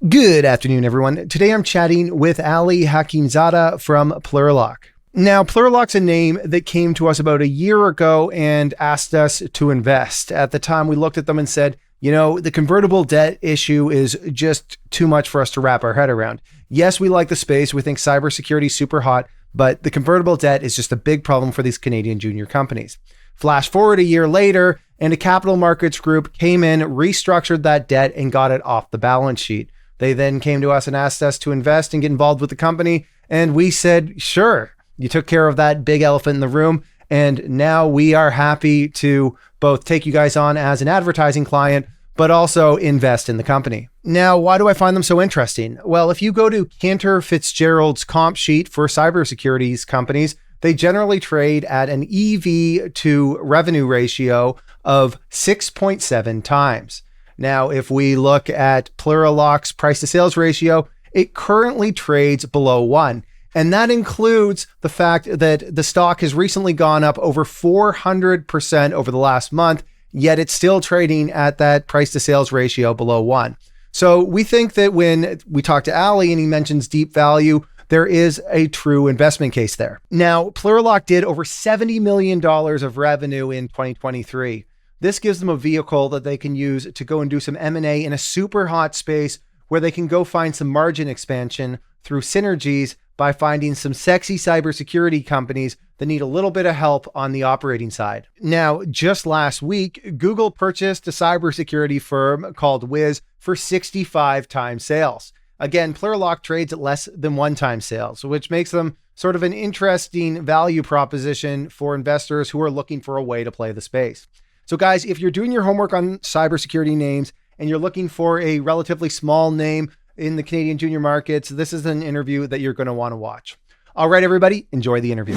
Good afternoon, everyone. Today I'm chatting with Ali Hakimzadeh from Plurilock. Now, Plurilock's a name that came to us about a year ago and asked us to invest. At the time, we looked at them and said, the convertible debt issue is just too much for us to wrap our head around. Yes, we like the space. We think cybersecurity is super hot, but the convertible debt is just a big problem for these Canadian junior companies. Flash forward a year later, and a capital markets group came in, restructured that debt, and got it off the balance sheet. They then came to us and asked us to invest and get involved with the company. And we said, sure, you took care of that big elephant in the room. And now we are happy to both take you guys on as an advertising client, but also invest in the company. Now, why do I find them so interesting? Well, if you go to Cantor Fitzgerald's comp sheet for cybersecurity companies, they generally trade at an EV to revenue ratio of 6.7 times. Now, if we look at Plurilock's price to sales ratio, it currently trades below 1. And that includes the fact that the stock has recently gone up over 400% over the last month, yet it's still trading at that price to sales ratio below 1. So we think that when we talk to Ali and he mentions deep value, there is a true investment case there. Now, Plurilock did over $70 million of revenue in 2023. This gives them a vehicle that they can use to go and do some M&A in a super hot space where they can go find some margin expansion through synergies by finding some sexy cybersecurity companies that need a little bit of help on the operating side. Now, just last week, Google purchased a cybersecurity firm called Wiz for 65 times sales. Again, Plurilock trades at less than 1 time sales, which makes them sort of an interesting value proposition for investors who are looking for a way to play the space. So guys, if you're doing your homework on cybersecurity names and you're looking for a relatively small name in the Canadian junior markets, this is an interview that you're going to want to watch. All right, everybody, enjoy the interview.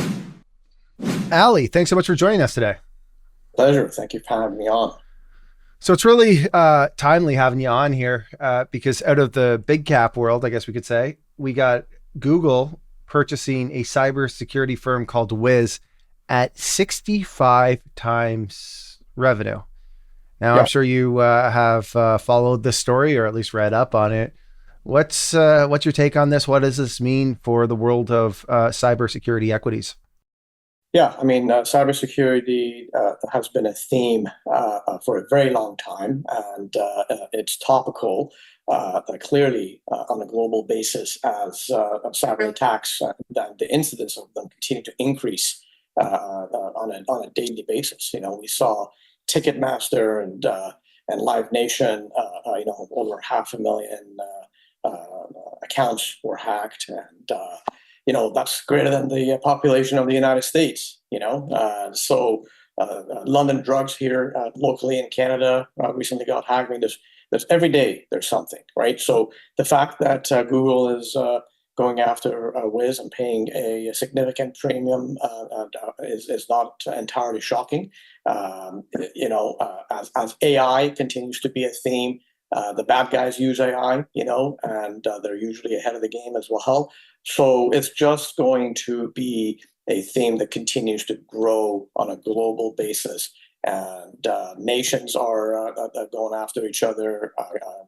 Ali, thanks so much for joining us today. Pleasure. Thank you for having me on. So it's really timely having you on here because out of the big cap world, I guess we could say, we got Google purchasing a cybersecurity firm called Wiz at 65 times revenue. Now, I'm sure you have followed this story or at least read up on it. What's your take on this? What does this mean for the world of cybersecurity equities? Yeah, I mean, cybersecurity has been a theme for a very long time, and it's topical clearly on a global basis as cyber attacks and the incidence of them continue to increase on a daily basis. We saw Ticketmaster and Live Nation, over 500,000 accounts were hacked, and that's greater than the population of the United States. So London Drugs here locally in Canada recently got hacked. I mean, there's every day there's something, right? So the fact that Google is going after Wiz and paying a significant premium is not entirely shocking. As AI continues to be a theme, the bad guys use AI, and they're usually ahead of the game as well. So it's just going to be a theme that continues to grow on a global basis. And nations are going after each other.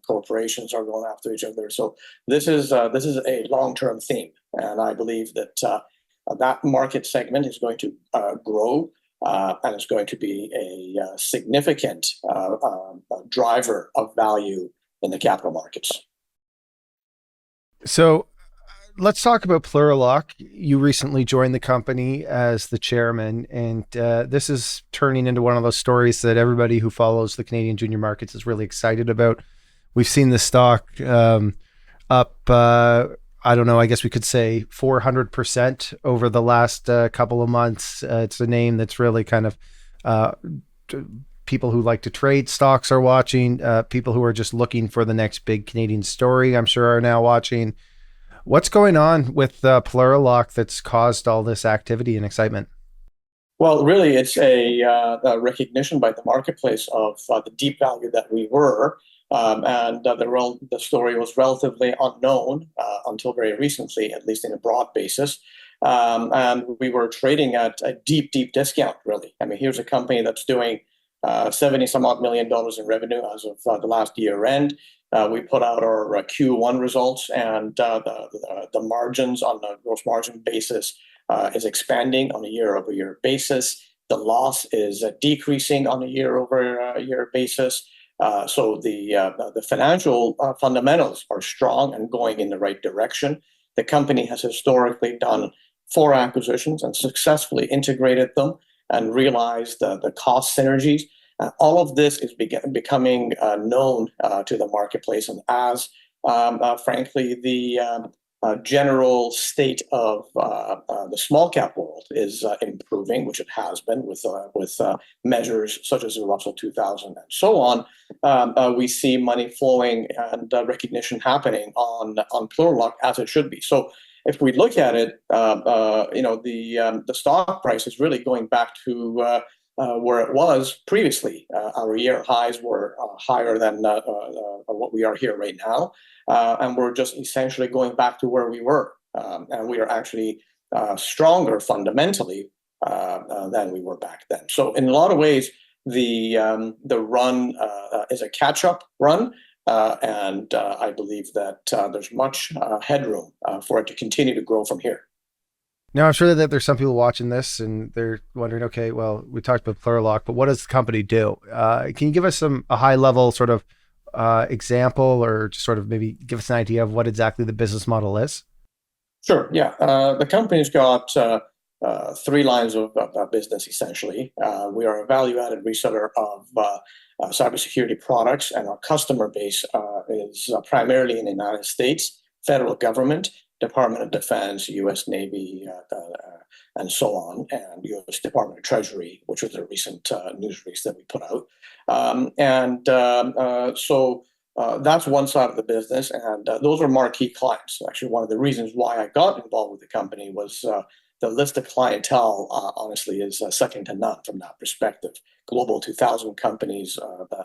Corporations are going after each other. So this is a long-term theme, and I believe that that market segment is going to grow, and it's going to be a significant driver of value in the capital markets. So let's talk about Plurilock. You recently joined the company as the chairman, and this is turning into one of those stories that everybody who follows the Canadian junior markets is really excited about. We've seen the stock up, I don't know, I guess we could say 400% over the last couple of months. It's a name that's really kind of people who like to trade stocks are watching. People who are just looking for the next big Canadian story, I'm sure, are now watching. What's going on with Plurilock that's caused all this activity and excitement? Well, really, it's a recognition by the marketplace of the deep value that we were, and the story was relatively unknown until very recently, at least in a broad basis. And we were trading at a deep, deep discount, really. I mean, here's a company that's doing 70 some odd $1 million in revenue as of the last year end. We put out our Q1 results, and the margins on the gross margin basis is expanding on a year-over-year basis. The loss is decreasing on a year-over-year basis. So the financial fundamentals are strong and going in the right direction. The company has historically done 4 acquisitions and successfully integrated them and realized the cost synergies. All of this is becoming known to the marketplace, and as frankly the general state of the small cap world is improving, which it has been with measures such as the Russell 2000 and so on. We see money flowing and recognition happening on Plurilock as it should be. So if we look at it, the stock price is really going back to where it was previously. Our year highs were higher than what we are here right now. And we're just essentially going back to where we were. And we are actually stronger fundamentally than we were back then. So in a lot of ways, the run is a catch-up run. And I believe that there's much headroom for it to continue to grow from here. Now, I'm sure that there's some people watching this and they're wondering, okay, well, we talked about Plurilock, but what does the company do? Can you give us a high level sort of example, or just sort of maybe give us an idea of what exactly the business model is? Sure. Yeah. The company's got 3 lines of business, essentially. We are a value-added reseller of cybersecurity products, and our customer base is primarily in the United States, federal government, Department of Defense, U.S. Navy, and so on, and U.S. Department of Treasury, which was a recent news release that we put out. So that's one side of the business, and those are marquee clients. Actually, one of the reasons why I got involved with the company was the list of clientele, honestly, is second to none from that perspective. Global 2000 companies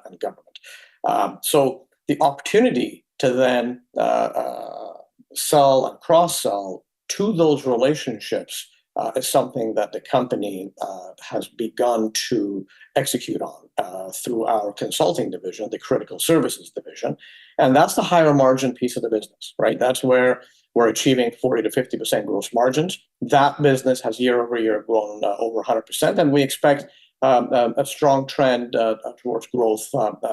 and government. So the opportunity to then sell and cross-sell to those relationships is something that the company has begun to execute on through our consulting division, the critical services division. And that's the higher margin piece of the business, right? That's where we're achieving 40 to 50% gross margins. That business has year over year grown over 100%, and we expect a strong trend towards growth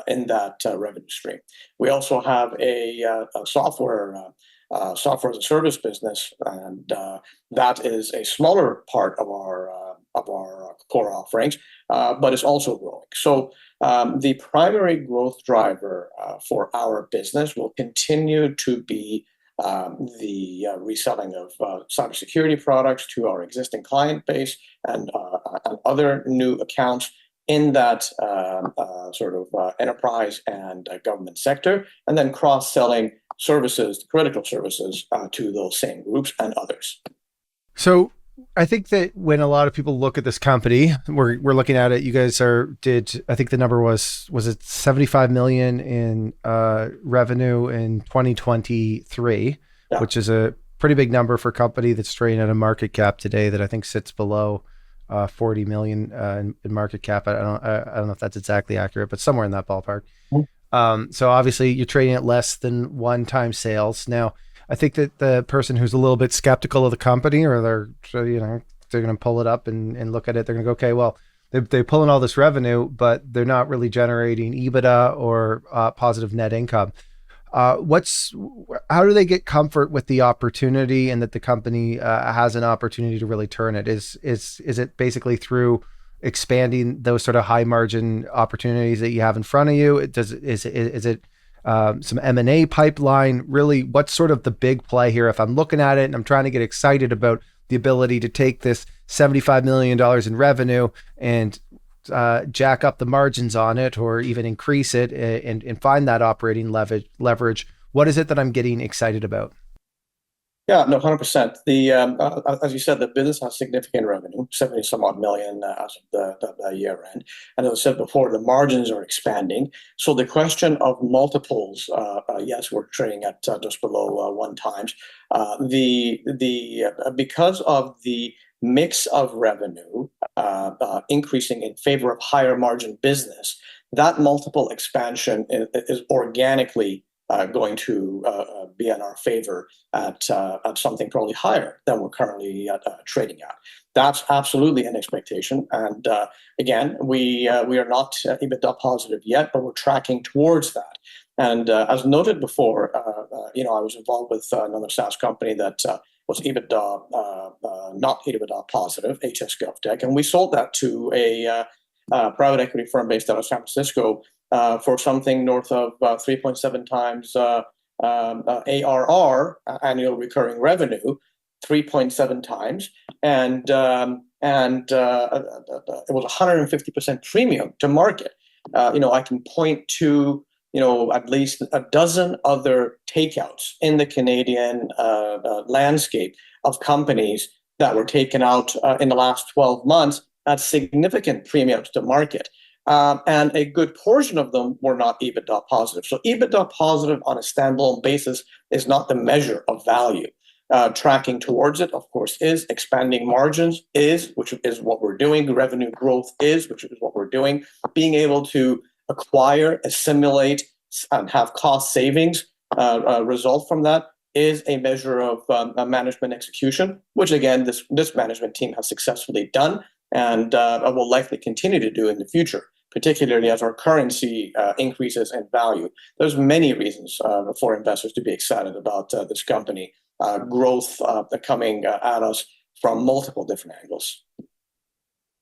in that revenue stream. We also have a software as a service business, and that is a smaller part of our core offerings, but it's also growing. So the primary growth driver for our business will continue to be the reselling of cybersecurity products to our existing client base and other new accounts in that sort of enterprise and government sector, and then cross-selling services, critical services, to those same groups and others. So I think that when a lot of people look at this company, we're looking at it. You guys did, I think the number was it 75 million in revenue in 2023, yeah, which is a pretty big number for a company that's trading at a market cap today that I think sits below 40 million in market cap. I don't know if that's exactly accurate, but somewhere in that ballpark. Mm-hmm. So obviously you're trading at less than 1 time sales. Now, I think that the person who's a little bit skeptical of the company, or they're going to pull it up and look at it, they're going to go, okay, well, they're pulling all this revenue, but they're not really generating EBITDA or positive net income. How do they get comfort with the opportunity and that the company has an opportunity to really turn it? Is it basically through expanding those sort of high margin opportunities that you have in front of you? Is it some M&A pipeline? Really, what's sort of the big play here? If I'm looking at it and I'm trying to get excited about the ability to take this $75 million in revenue and jack up the margins on it, or even increase it and find that operating leverage, what is it that I'm getting excited about? Yeah, no, 100%. As you said, the business has significant revenue, 70 some odd million as of the year end. And as I said before, the margins are expanding. So the question of multiples, yes, we're trading at just below 1 times. Because of the mix of revenue increasing in favor of higher margin business, that multiple expansion is organically going to be in our favor at something probably higher than we're currently trading at. That's absolutely an expectation. And again, we are not EBITDA positive yet, but we're tracking towards that. And as noted before, I was involved with another SaaS company that was EBITDA, not EBITDA positive, HS GovTech, and we sold that to a private equity firm based out of San Francisco for something north of 3.7 times ARR, annual recurring revenue, 3.7 times, and it was 150% premium to market. I can point to at least a dozen other takeouts in the Canadian landscape of companies that were taken out in the last 12 months at significant premiums to market. And a good portion of them were not EBITDA positive. So EBITDA positive on a standalone basis is not the measure of value. Tracking towards it, of course, is expanding margins, which is what we're doing. Revenue growth which is what we're doing. Being able to acquire, assimilate, and have cost savings result from that is a measure of management execution, which again, this management team has successfully done and will likely continue to do in the future, particularly as our currency increases in value. There's many reasons for investors to be excited about this company growth coming at us from multiple different angles.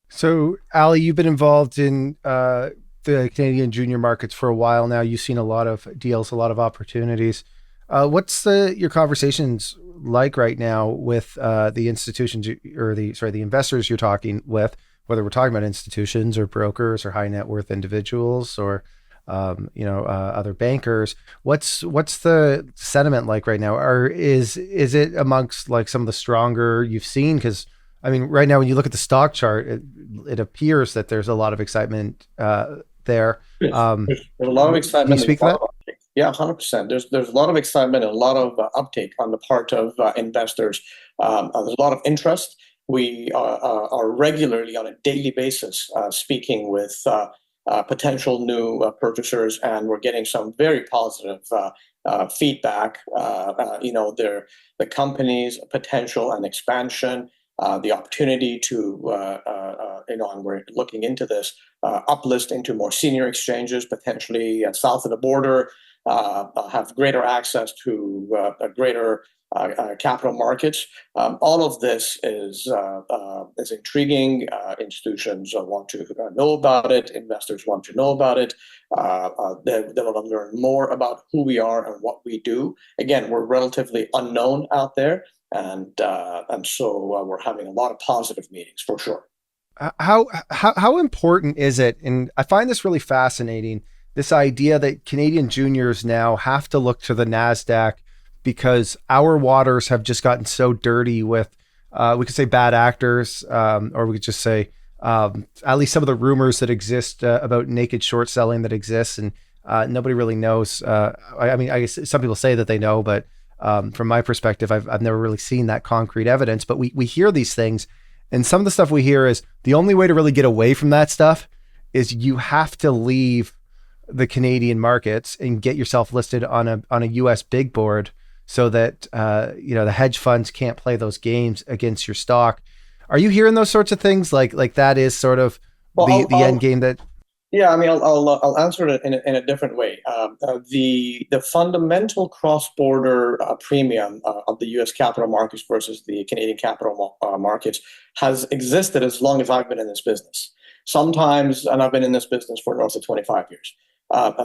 So, Ali, you've been involved in the Canadian junior markets for a while now. You've seen a lot of deals, a lot of opportunities. What's your conversations like right now with the institutions or the investors you're talking with, whether we're talking about institutions or brokers or high net worth individuals or other bankers? What's the sentiment like right now? Or is it amongst like some of the stronger you've seen? Because I mean, right now when you look at the stock chart, it appears that there's a lot of excitement there. There's a lot of excitement. Can you speak to that? Yeah, 100%. There's a lot of excitement and a lot of uptake on the part of investors. There's a lot of interest. We are regularly on a daily basis speaking with potential new purchasers, and we're getting some very positive feedback. The company's potential and expansion, the opportunity to, and we're looking into this, uplist into more senior exchanges, potentially south of the border, have greater access to a greater capital markets. All of this is intriguing. Institutions want to know about it. Investors want to know about it. They want to learn more about who we are and what we do. Again, we're relatively unknown out there, and so we're having a lot of positive meetings for sure. How important is it? And I find this really fascinating. This idea that Canadian juniors now have to look to the NASDAQ because our waters have just gotten so dirty with, we could say bad actors, or we could just say at least some of the rumors that exist about naked short selling that exists, and nobody really knows. I mean, I guess some people say that they know, but from my perspective, I've never really seen that concrete evidence. But we hear these things, and some of the stuff we hear is the only way to really get away from that stuff is you have to leave the Canadian markets and get yourself listed on a US big board so that the hedge funds can't play those games against your stock. Are you hearing those sorts of things? Like that is sort of the end game that. Yeah, I mean, I'll answer it in a different way. The fundamental cross-border premium of the U.S. capital markets versus the Canadian capital markets has existed as long as I've been in this business. Sometimes, and I've been in this business for north of 25 years.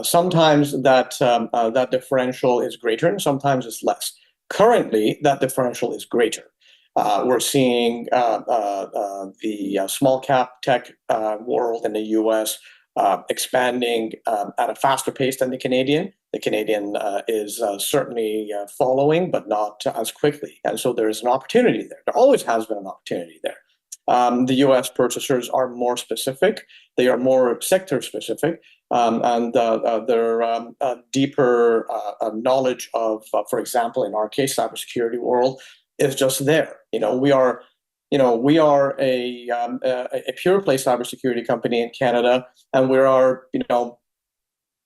Sometimes that differential is greater, and sometimes it's less. Currently, that differential is greater. We're seeing the small cap tech world in the U.S. Expanding at a faster pace than the Canadian. The Canadian is certainly following, but not as quickly. And so there is an opportunity there. There always has been an opportunity there. The U.S. purchasers are more specific. They are more sector specific, and their deeper knowledge of, for example, in our case, cybersecurity world is just there. We are a pure play cybersecurity company in Canada, and we are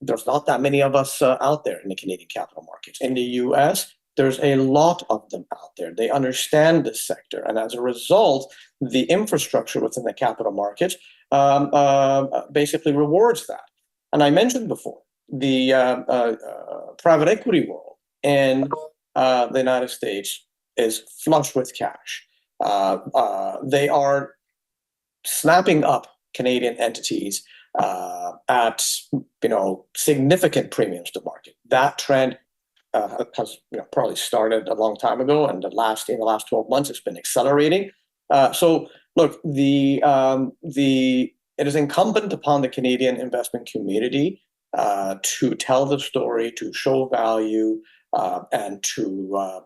there's not that many of us out there in the Canadian capital markets. In the US, there's a lot of them out there. They understand this sector. And as a result, the infrastructure within the capital markets basically rewards that. And I mentioned before, the private equity world in the United States is flush with cash. They are snapping up Canadian entities at significant premiums to market. That trend has probably started a long time ago, and in the last 12 months, it's been accelerating. So look, it is incumbent upon the Canadian investment community to tell the story, to show value, and to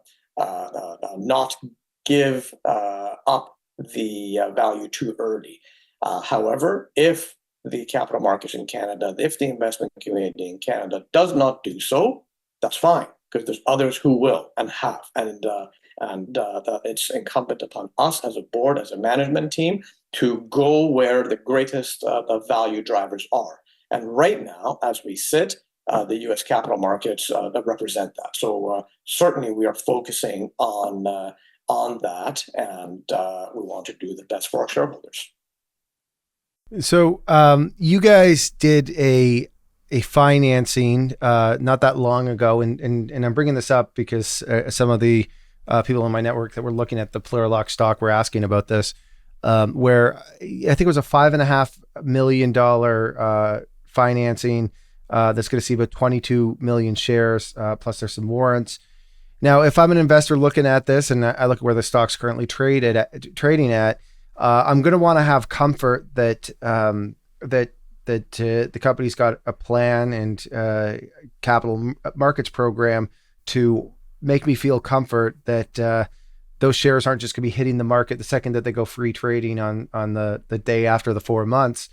not give up the value too early. However, if the capital markets in Canada, if the investment community in Canada does not do so, that's fine, because there's others who will and have. And it's incumbent upon us as a board, as a management team, to go where the greatest value drivers are. And right now, as we sit, the U.S. capital markets represent that. So certainly we are focusing on that, and we want to do the best for our shareholders. So you guys did a financing not that long ago, and I'm bringing this up because some of the people in my network that were looking at the Plurilock stock were asking about this, where I think it was a $5.5 million financing that's going to see about 22 million shares, plus there's some warrants. Now, if I'm an investor looking at this and I look at where the stock's currently trading at, I'm going to want to have comfort that the company's got a plan and capital markets program to make me feel comfort that those shares aren't just going to be hitting the market the second that they go free trading on the day after the 4 months.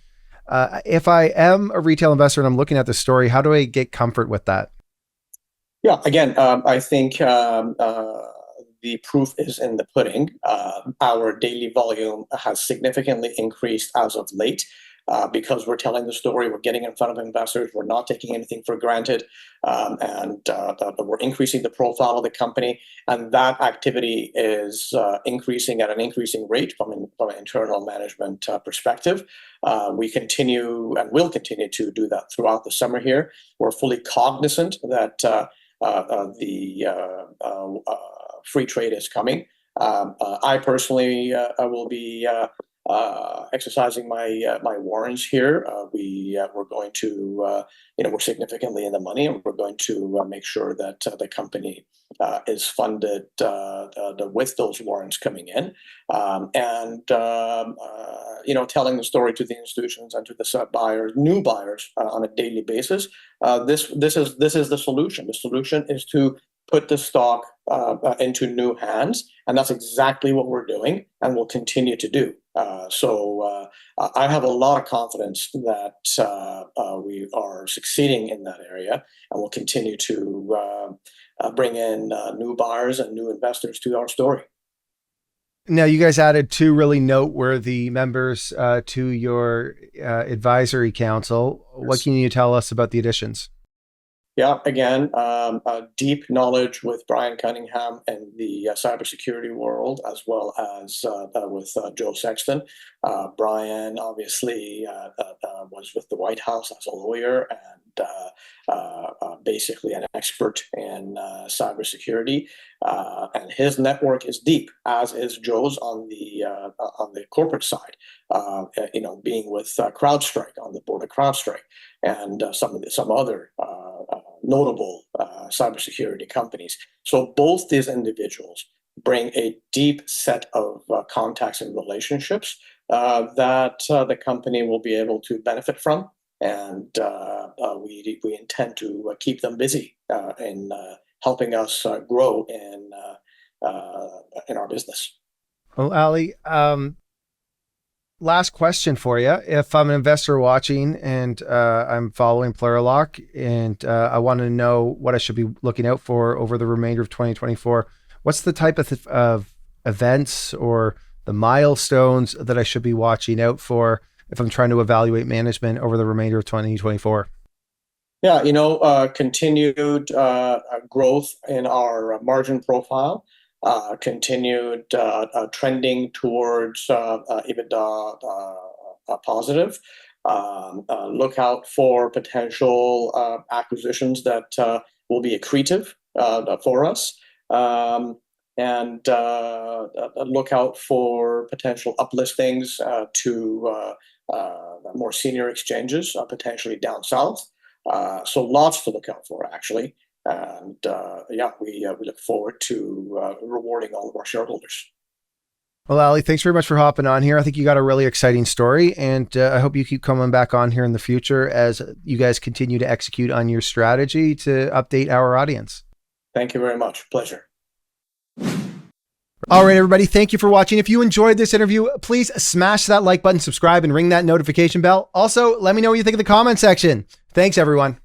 If I am a retail investor and I'm looking at the story, how do I get comfort with that? Yeah, again, I think the proof is in the pudding. Our daily volume has significantly increased as of late because we're telling the story, we're getting in front of investors, we're not taking anything for granted, and we're increasing the profile of the company. And that activity is increasing at an increasing rate from an internal management perspective. We continue and will continue to do that throughout the summer here. We're fully cognizant that the free trade is coming. I personally will be exercising my warrants here. We're going to, we're significantly in the money, and we're going to make sure that the company is funded with those warrants coming in, and telling the story to the institutions and to the new buyers on a daily basis. This is the solution. The solution is to put the stock into new hands, and that's exactly what we're doing and will continue to do. So I have a lot of confidence that we are succeeding in that area, and we'll continue to bring in new buyers and new investors to our story. Now, you guys added 2 really noteworthy members to your advisory council. Yes. What can you tell us about the additions? Yeah, again, deep knowledge with Brian Cunningham and the cybersecurity world, as well as with Joe Sexton. Brian obviously was with the White House as a lawyer and basically an expert in cybersecurity. And his network is deep, as is Joe's on the corporate side. Being with CrowdStrike, on the board of CrowdStrike, and some other notable cybersecurity companies. So both these individuals bring a deep set of contacts and relationships that the company will be able to benefit from, and we intend to keep them busy in helping us grow in our business. Well, Ali, last question for you. If I'm an investor watching and I'm following Plurilock and I want to know what I should be looking out for over the remainder of 2024, what's the type of events or the milestones that I should be watching out for if I'm trying to evaluate management over the remainder of 2024? Yeah, continued growth in our margin profile, continued trending towards EBITDA positive. Look out for potential acquisitions that will be accretive for us. And look out for potential uplistings to more senior exchanges, potentially down south. So lots to look out for, actually. And we look forward to rewarding all of our shareholders. Well, Ali, thanks very much for hopping on here. I think you got a really exciting story, and I hope you keep coming back on here in the future as you guys continue to execute on your strategy to update our audience. Thank you very much. Pleasure. All right, everybody. Thank you for watching. If you enjoyed this interview, please smash that like button, subscribe, and ring that notification bell. Also, let me know what you think in the comment section. Thanks, everyone.